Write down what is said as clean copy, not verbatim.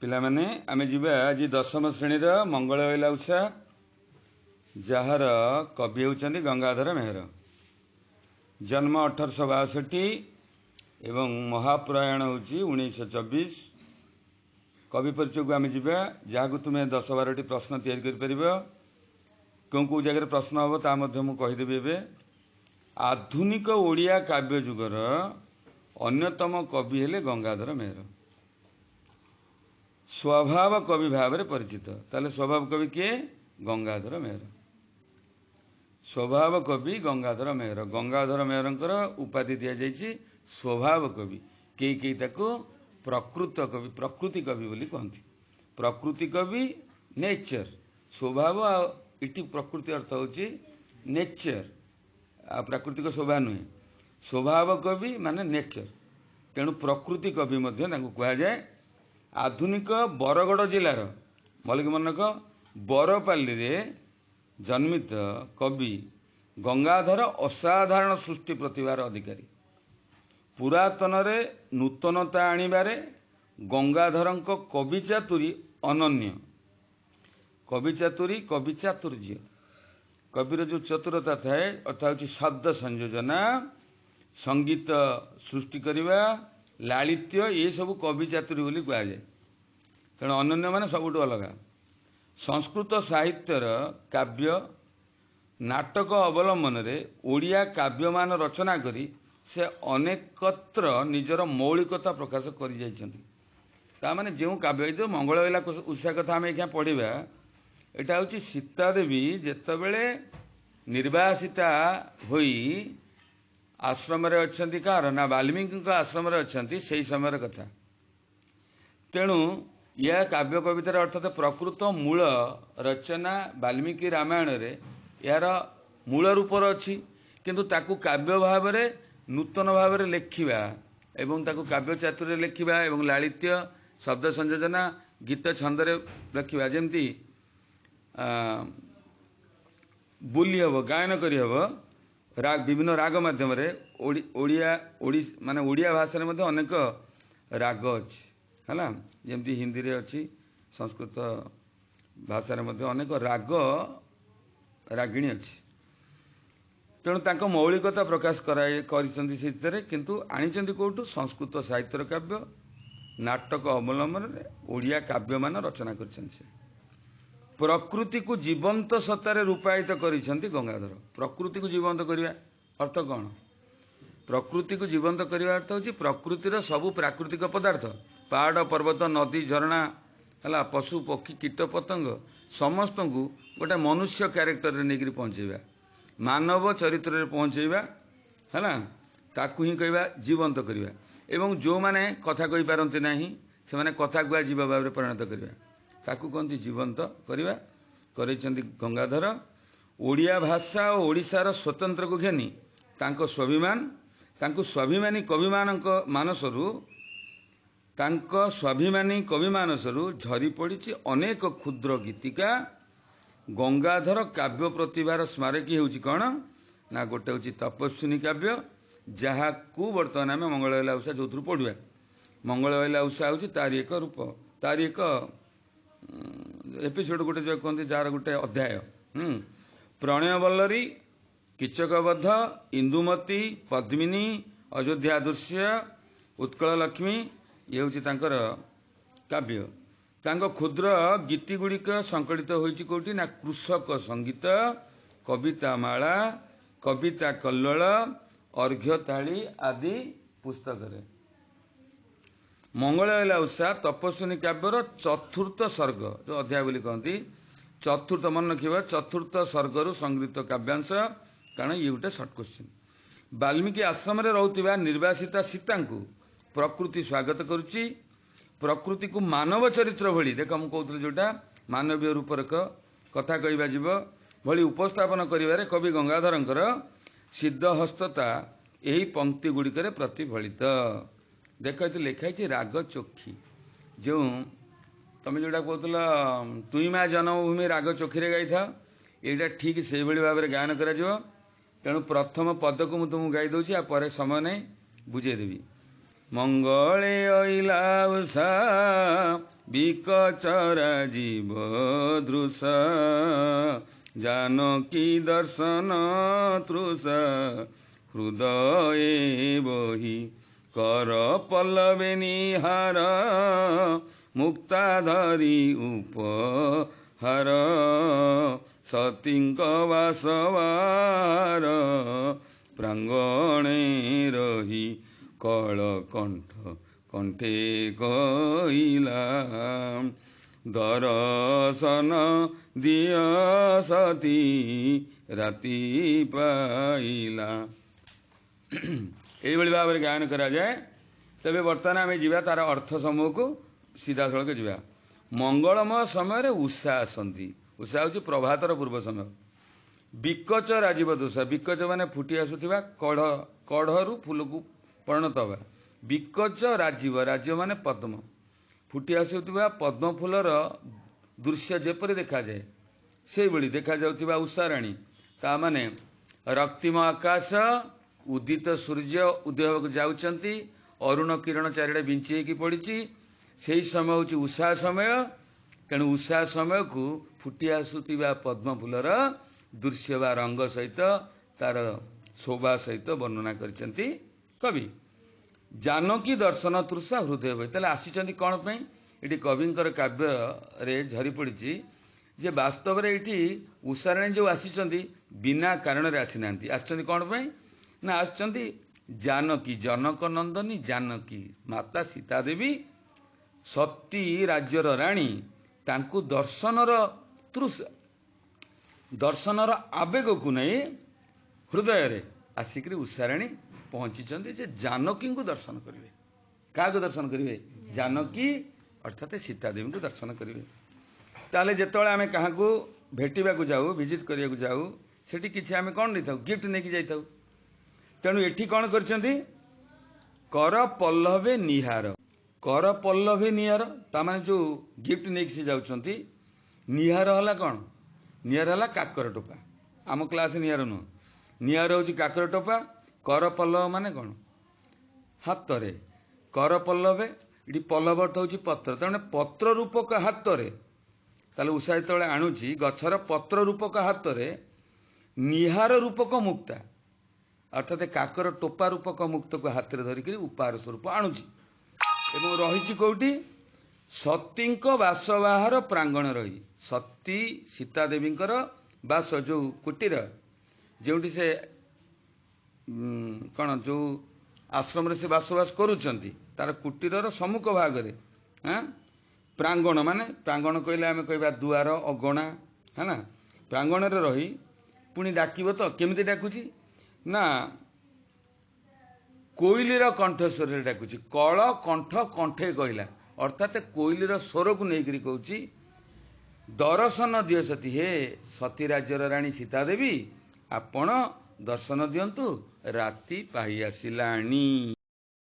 ପିଲାମାନେ ଆମେ ଯିବା ଆଜି ଦଶମ ଶ୍ରେଣୀର ମଙ୍ଗଳ ଅଇଲା ଉଷା ଯାହାର କବି ହେଉଛନ୍ତି ଗଙ୍ଗାଧର ମେହେର। ଜନ୍ମ 1862 ଏବଂ ମହାପ୍ରୟାଣ ହେଉଛି 1924। କବି ପରିଚୟକୁ ଆମେ ଯିବା, ଯାହାକୁ ତୁମେ 10-12ଟି ପ୍ରଶ୍ନ ତିଆରି କରିପାରିବ। କେଉଁ କେଉଁ ଜାଗାରେ ପ୍ରଶ୍ନ ହେବ ତା ମଧ୍ୟ ମୁଁ କହିଦେବି। ଏବେ ଆଧୁନିକ ଓଡ଼ିଆ କାବ୍ୟ ଯୁଗର ଅନ୍ୟତମ କବି ହେଲେ ଗଙ୍ଗାଧର ମେହେର। ସ୍ୱଭାବ କବି ଭାବରେ ପରିଚିତ। ତାହେଲେ ସ୍ୱଭାବ କବି କିଏ? ଗଙ୍ଗାଧର ମେହେର। ସ୍ୱଭାବ କବି ଗଙ୍ଗାଧର ମେହେର। ଗଙ୍ଗାଧର ମେହେରଙ୍କର ଉପାଧି ଦିଆଯାଇଛି ସ୍ୱଭାବ କବି। କେହି କେହି ତାକୁ ପ୍ରକୃତ କବି, ପ୍ରକୃତି କବି ବୋଲି କହନ୍ତି। ପ୍ରକୃତି କବି ନେଚର, ସ୍ୱଭାବ ଆଉ ଏଠି ପ୍ରକୃତି ଅର୍ଥ ହେଉଛି ନେଚର, ଆଉ ପ୍ରାକୃତିକ ଶୋଭା ନୁହେଁ। ସ୍ୱଭାବ କବି ମାନେ ନେଚର, ତେଣୁ ପ୍ରକୃତି କବି ମଧ୍ୟ ତାଙ୍କୁ କୁହାଯାଏ। ଆଧୁନିକ ବରଗଡ଼ ଜିଲ୍ଲାର ମଲ୍ଲିକମନକ ବରପାଲିରେ ଜନ୍ମିତ କବି ଗଙ୍ଗାଧର ଅସାଧାରଣ ସୃଷ୍ଟି ପ୍ରତିଭାର ଅଧିକାରୀ। ପୁରାତନରେ ନୂତନତା ଆଣିବାରେ ଗଙ୍ଗାଧରଙ୍କ କବି ଚାତୁରୀ ଅନନ୍ୟ। କବି ଚାତୁରୀ, କବି ଚାତୁର୍ଯ୍ୟ, କବିର ଯେଉଁ ଚତୁରତା ଥାଏ ଅର୍ଥାତ୍ ହେଉଛି ଶବ୍ଦ ସଂଯୋଜନା, ସଙ୍ଗୀତ ସୃଷ୍ଟି କରିବା, ଲାଳିତ୍ୟ, ଏସବୁ କବି ଚାତୁରୀ ବୋଲି କୁହାଯାଏ। ତେଣୁ ଅନନ୍ୟ ମାନେ ସବୁଠୁ ଅଲଗା। ସଂସ୍କୃତ ସାହିତ୍ୟର କାବ୍ୟ ନାଟକ ଅବଲମ୍ବନରେ ଓଡ଼ିଆ କାବ୍ୟମାନ ରଚନା କରି ସେ ଅନେକତ୍ର ନିଜର ମୌଳିକତା ପ୍ରକାଶ କରିଯାଇଛନ୍ତି। ତାମାନେ ଯେଉଁ କାବ୍ୟ, ଏ ଯେଉଁ ମଙ୍ଗଳ ଅଇଲା ଉଷା କଥା ଆମେ ଏଇକ୍ଷିଣା ପଢ଼ିବା, ଏଇଟା ହେଉଛି ସୀତାଦେବୀ ଯେତେବେଳେ ନିର୍ବାସିତା ହୋଇ ଆଶ୍ରମରେ ଅଛନ୍ତି, କାହାର ନା ବାଲ୍ମୀକିଙ୍କ ଆଶ୍ରମରେ ଅଛନ୍ତି, ସେହି ସମୟର କଥା। ତେଣୁ ଏହା କାବ୍ୟ କବିତାର ଅର୍ଥାତ୍ ପ୍ରକୃତ ମୂଳ ରଚନା ବାଲ୍ମୀକି ରାମାୟଣରେ ଏହାର ମୂଳ ରୂପର ଅଛି, କିନ୍ତୁ ତାକୁ କାବ୍ୟ ଭାବରେ ନୂତନ ଭାବରେ ଲେଖିବା ଏବଂ ତାକୁ କାବ୍ୟ ଚାତୁରୀରେ ଲେଖିବା ଏବଂ ଲାଳିତ୍ୟ, ଶବ୍ଦ ସଂଯୋଜନା, ଗୀତ ଛନ୍ଦରେ ଲେଖିବା, ଯେମିତି ବୋଲି ହେବ, ଗାୟନ କରିହେବ ବିଭିନ୍ନ ରାଗ ମାଧ୍ୟମରେ। ଓଡ଼ିଆ ଭାଷାରେ ମଧ୍ୟ ଅନେକ ରାଗ ଅଛି ହେଲା, ଯେମିତି ହିନ୍ଦୀରେ ଅଛି, ସଂସ୍କୃତ ଭାଷାରେ ମଧ୍ୟ ଅନେକ ରାଗ ରାଗିଣୀ ଅଛି। ତେଣୁ ତାଙ୍କ ମୌଳିକତା ପ୍ରକାଶ କରିଛନ୍ତି ସେଥିରେ, କିନ୍ତୁ ଆଣିଛନ୍ତି କେଉଁଠୁ? ସଂସ୍କୃତ ସାହିତ୍ୟର କାବ୍ୟ ନାଟକ ଅବଲମ୍ବନରେ ଓଡ଼ିଆ କାବ୍ୟମାନ ରଚନା କରିଛନ୍ତି। ସେ ପ୍ରକୃତିକୁ ଜୀବନ୍ତ ସତ୍ତାରେ ରୂପାୟିତ କରିଛନ୍ତି ଗଙ୍ଗାଧର। ପ୍ରକୃତିକୁ ଜୀବନ୍ତ କରିବା ଅର୍ଥ କ'ଣ? ପ୍ରକୃତିକୁ ଜୀବନ୍ତ କରିବା ଅର୍ଥ ହେଉଛି ପ୍ରକୃତିର ସବୁ ପ୍ରାକୃତିକ ପଦାର୍ଥ, ପାହାଡ଼ ପର୍ବତ, ନଦୀ, ଝରଣା ହେଲା, ପଶୁ ପକ୍ଷୀ, କୀଟ ପତଙ୍ଗ, ସମସ୍ତଙ୍କୁ ଗୋଟେ ମନୁଷ୍ୟ କ୍ୟାରେକ୍ଟରରେ ନେଇକରି ପହଞ୍ଚେଇବା, ମାନବ ଚରିତ୍ରରେ ପହଞ୍ଚେଇବା ହେଲା, ତାକୁ ହିଁ କହିବା ଜୀବନ୍ତ କରିବା। ଏବଂ ଯେଉଁମାନେ କଥା କହିପାରନ୍ତି ନାହିଁ ସେମାନେ କଥା କୁହା ଜୀବ ଭାବରେ ପରିଣତ କରିବା, ତାକୁ କହନ୍ତି ଜୀବନ୍ତ କରିବା। କରିଛନ୍ତି ଗଙ୍ଗାଧର। ଓଡ଼ିଆ ଭାଷା ଓ ଓଡ଼ିଶାର ସ୍ୱତନ୍ତ୍ରକୁ ଘେନି ତାଙ୍କ ସ୍ୱାଭିମାନ, ତାଙ୍କୁ ସ୍ୱାଭିମାନୀ କବି ମାନସରୁ ଝରି ପଡ଼ିଛି ଅନେକ କ୍ଷୁଦ୍ର ଗୀତିକା। ଗଙ୍ଗାଧର କାବ୍ୟ ପ୍ରତିଭାର ସ୍ମାରକୀ ହେଉଛି କ'ଣ ନା, ଗୋଟେ ହେଉଛି ତପସ୍ୱିନୀ କାବ୍ୟ, ଯାହାକୁ ବର୍ତ୍ତମାନ ଆମେ ମଙ୍ଗଳ ଅଇଲା ଉଷା ଯେଉଁଥିରୁ ପଢ଼ିବା। ମଙ୍ଗଳ ଅଇଲା ଉଷା ହେଉଛି ତାରି ଏକ ରୂପ, ତାରି ଏକ ଏପିସୋଡ଼, ଗୋଟେ ଯେଉଁ କୁହନ୍ତି ଯାହାର ଗୋଟେ ଅଧ୍ୟାୟ। ପ୍ରଣୟବଲ୍ଲରୀ, କୀଚକବଧ, ଇନ୍ଦୁମତୀ, ପଦ୍ମିନୀ, ଅଯୋଧ୍ୟା ଦୃଶ୍ୟ, ଉତ୍କଳ ଲକ୍ଷ୍ମୀ, ଇଏ ହେଉଛି ତାଙ୍କର କାବ୍ୟ। ତାଙ୍କ କ୍ଷୁଦ୍ର ଗୀତିଗୁଡ଼ିକ ସଂକଳିତ ହୋଇଛି କେଉଁଠି ନା କୃଷକ ସଙ୍ଗୀତ, କବିତା ମାଳା, କବିତା କଲ୍ଲୋଳ, ଅର୍ଘ୍ୟତାଳି ଆଦି ପୁସ୍ତକରେ। ମଙ୍ଗଳ ଅଇଲା ଉଷା ତପସ୍ୱିନୀ କାବ୍ୟର ଚତୁର୍ଥ ସର୍ଗ, ଯେଉଁ ଅଧ୍ୟାୟ ବୋଲି କହନ୍ତି, ଚତୁର୍ଥ, ମନେ ରଖିବ, ଚତୁର୍ଥ ସର୍ଗରୁ ସଂଗୃହୀତ କାବ୍ୟାଂଶ, କାରଣ ଇଏ ଗୋଟେ ସର୍ଟ କୋଶ୍ଚିନ୍। ବାଲ୍ମୀକି ଆଶ୍ରମରେ ରହୁଥିବା ନିର୍ବାସିତା ସୀତାଙ୍କୁ ପ୍ରକୃତି ସ୍ୱାଗତ କରୁଛି। ପ୍ରକୃତିକୁ ମାନବ ଚରିତ୍ର ଭଳି, ଦେଖ ମୁଁ କହୁଥିଲି ଯେଉଁଟା ମାନବୀୟ ରୂପରେଖ, କଥା କହିବା ଯିବ ଭଳି ଉପସ୍ଥାପନ କରିବାରେ କବି ଗଙ୍ଗାଧରଙ୍କର ସିଦ୍ଧହସ୍ତତା ଏହି ପଙ୍କ୍ତି ଗୁଡ଼ିକରେ ପ୍ରତିଫଳିତ। ଦେଖ ଏଠି ଲେଖା ହେଇଛି ରାଗ ଚୋଖୀ। ଯେଉଁ ତମେ ଯେଉଁଟା କହୁଥିଲ ତୁଇ ମା ଜନ୍ମଭୂମି ରାଗ ଚୋଖୀରେ ଗାଇଥାଅ, ଏଇଟା ଠିକ୍ ସେଇଭଳି ଭାବରେ ଗାୟନ କରାଯିବ। ତେଣୁ ପ୍ରଥମ ପଦକୁ ମୁଁ ତୁମକୁ ଗାଇ ଦେଉଛି, ଆଉ ପରେ ସମୟ ନାହିଁ ବୁଝେଇଦେବି। ମଙ୍ଗଳେ ଅଇଲା ଉଷା ବିକଚରା ଜୀବ ଦୃଶ ଜାନକୀ ଦର୍ଶନ ତୃଷ ହୃଦଏ ବହି କର ପଲ୍ଲବେ ନିହାର ମୁକ୍ତା ଧରି ଉପହାର ସତୀଙ୍କ ବାସବାର ପ୍ରାଙ୍ଗଣେ ରହି କଳକଣ୍ଠ କଣ୍ଠେ କହିଲା ଦର୍ଶନ ଦିଅ ସତୀ ରାତି ପାଇଲା। এইভাবে ভাবে গায়ন କରାଯାଏ। ତେବେ ବର୍ତ୍ତମାନ ଆମେ ଯିବା ତାର ଅର୍ଥ ସମୂହକୁ ସିଧାସଳଖ ଯିବା। ମଙ୍ଗଳମୟ ସମୟରେ ଉଷା ଆସନ୍ତି। ଉଷା ହେଉଛି ପ୍ରଭାତର ପୂର୍ବ ସମୟ। ବିକଚ ରାଜୀବ ଦୋଷା, ବିକଚ ମାନେ ଫୁଟି ଆସୁଥିବା କଢ଼ରୁ ଫୁଲକୁ ପରିଣତ ହେବା। ବିକଚ ରାଜୀବ, ରାଜୀବ ମାନେ ପଦ୍ମ, ଫୁଟି ଆସୁଥିବା ପଦ୍ମ ଫୁଲର ଦୃଶ୍ୟ ଯେପରି ଦେଖାଯାଏ ସେଇଭଳି ଦେଖାଯାଉଥିବା ଉଷାରାଣୀ, ତା ମାନେ ରକ୍ତିମ ଆକାଶ, ଉଦିତ ସୂର୍ଯ୍ୟ ଉଦୟ ହେବାକୁ ଯାଉଛନ୍ତି, ଅରୁଣ କିରଣ ଚାରିଆଡ଼େ ବିଞ୍ଚି ହେଇକି ପଡ଼ିଛି, ସେହି ସମୟ ହେଉଛି ଉଷା ସମୟ। ତେଣୁ ଉଷା ସମୟକୁ ଫୁଟି ଆସୁଥିବା ପଦ୍ମ ଫୁଲର ଦୃଶ୍ୟ ବା ରଙ୍ଗ ସହିତ ତାର ଶୋଭା ସହିତ ବର୍ଣ୍ଣନା କରିଛନ୍ତି କବି। ଜାନକୀ ଦର୍ଶନ ତୃଷା ହୃଦୟ ବହି, ତାହେଲେ ଆସିଛନ୍ତି କ'ଣ ପାଇଁ? ଏଠି କବିଙ୍କର କାବ୍ୟରେ ଝରି ପଡ଼ିଛି ଯେ ବାସ୍ତବରେ ଏଠି ଉଷାରାଣୀ ଯେଉଁ ଆସିଛନ୍ତି ବିନା କାରଣରେ ଆସିନାହାନ୍ତି। ଆସିଛନ୍ତି କ'ଣ ପାଇଁ? ନା ଆସିଛନ୍ତି ଜାନକୀ, ଜନକ ନନ୍ଦନୀ ଜାନକୀ ମାତା ସୀତା ଦେବୀ ସତୀ ରାଜ୍ୟର ରାଣୀ, ତାଙ୍କୁ ଦର୍ଶନର ତୃଷା, ଦର୍ଶନର ଆବେଗକୁ ନେଇ ହୃଦୟରେ ଆସିକରି ଉଷାରାଣୀ ପହଞ୍ଚିଛନ୍ତି ଯେ ଜାନକୀଙ୍କୁ ଦର୍ଶନ କରିବେ। କାହାକୁ ଦର୍ଶନ କରିବେ? ଜାନକୀ ଅର୍ଥାତ୍ ସୀତା ଦେବୀଙ୍କୁ ଦର୍ଶନ କରିବେ। ତାହେଲେ ଯେତେବେଳେ ଆମେ କାହାକୁ ଭେଟିବାକୁ ଯାଉ, ଭିଜିଟ୍ କରିବାକୁ ଯାଉ, ସେଠି କିଛି ଆମେ କ'ଣ ନେଇଥାଉ? ଗିଫ୍ଟ ନେଇକି ଯାଇଥାଉ। ତେଣୁ ଏଠି କ'ଣ କରିଛନ୍ତି? କର ପଲ୍ଲବେ ନିହାର, କର ପଲ୍ଲବେ ନିହାର, ତାମାନେ ଯେଉଁ ଗିଫ୍ଟ ନେଇକି ସେ ଯାଉଛନ୍ତି। ନିହାର ହେଲା କ'ଣ? ନିହାର ହେଲା କାକର ଟୋପା। ଆମ କ୍ଲାସ୍ ନିହାର ନୁହଁ, ନିହାର ହେଉଛି କାକର ଟୋପା। କର ପଲ୍ଲବ ମାନେ କ'ଣ? ହାତରେ। କର ପଲ୍ଲବେ, ଏଠି ପଲ୍ଲବ ଅର୍ଥ ହେଉଛି ପତ୍ର, ତେଣୁ ପତ୍ର ରୂପକ ହାତରେ। ତାହେଲେ ଉଷା ଯେତେବେଳେ ଆଣୁଛି ଗଛର ପତ୍ର ରୂପକ ହାତରେ ନିହାର ରୂପକ ମୁକ୍ତା, ଅର୍ଥାତ୍ କାକର ଟୋପା ରୂପକ ମୁକ୍ତକୁ ହାତରେ ଧରିକରି ଉପହାର ସ୍ୱରୂପ ଆଣୁଛି। ଏବଂ ରହିଛି କୋଉଠି? ସତୀଙ୍କ ବାସବାହାର ପ୍ରାଙ୍ଗଣ ରହି। ସତୀ ସୀତା ଦେବୀଙ୍କର ବାସ, ଯେଉଁ କୁଟୀର, ଯେଉଁଠି ସେ କ'ଣ ଯେଉଁ ଆଶ୍ରମରେ ସେ ବାସବାସ କରୁଛନ୍ତି, ତାର କୁଟୀରର ସମ୍ମୁଖ ଭାଗରେ ପ୍ରାଙ୍ଗଣ, ମାନେ ପ୍ରାଙ୍ଗଣ କହିଲେ ଆମେ କହିବା ଦୁଆର, ଅଗଣା, ହେଲା। ପ୍ରାଙ୍ଗଣରେ ରହି ପୁଣି ଡାକିବ ତ କେମିତି ଡାକୁଛି? ନା କୋଇଲିର କଣ୍ଠସ୍ୱରରେ ଡାକୁଛି। କଳ କଣ୍ଠ କଣ୍ଠେ କହିଲା, ଅର୍ଥାତ୍ କୋଇଲିର ସ୍ୱରକୁ ନେଇକରି କହୁଛି ଦର୍ଶନ ଦିଅ ସତୀ, ହେ ସତୀ ରାଜ୍ୟର ରାଣୀ ସୀତା ଦେବୀ ଆପଣ ଦର୍ଶନ ଦିଅନ୍ତୁ, ରାତି ପାହି ଆସିଲାଣି।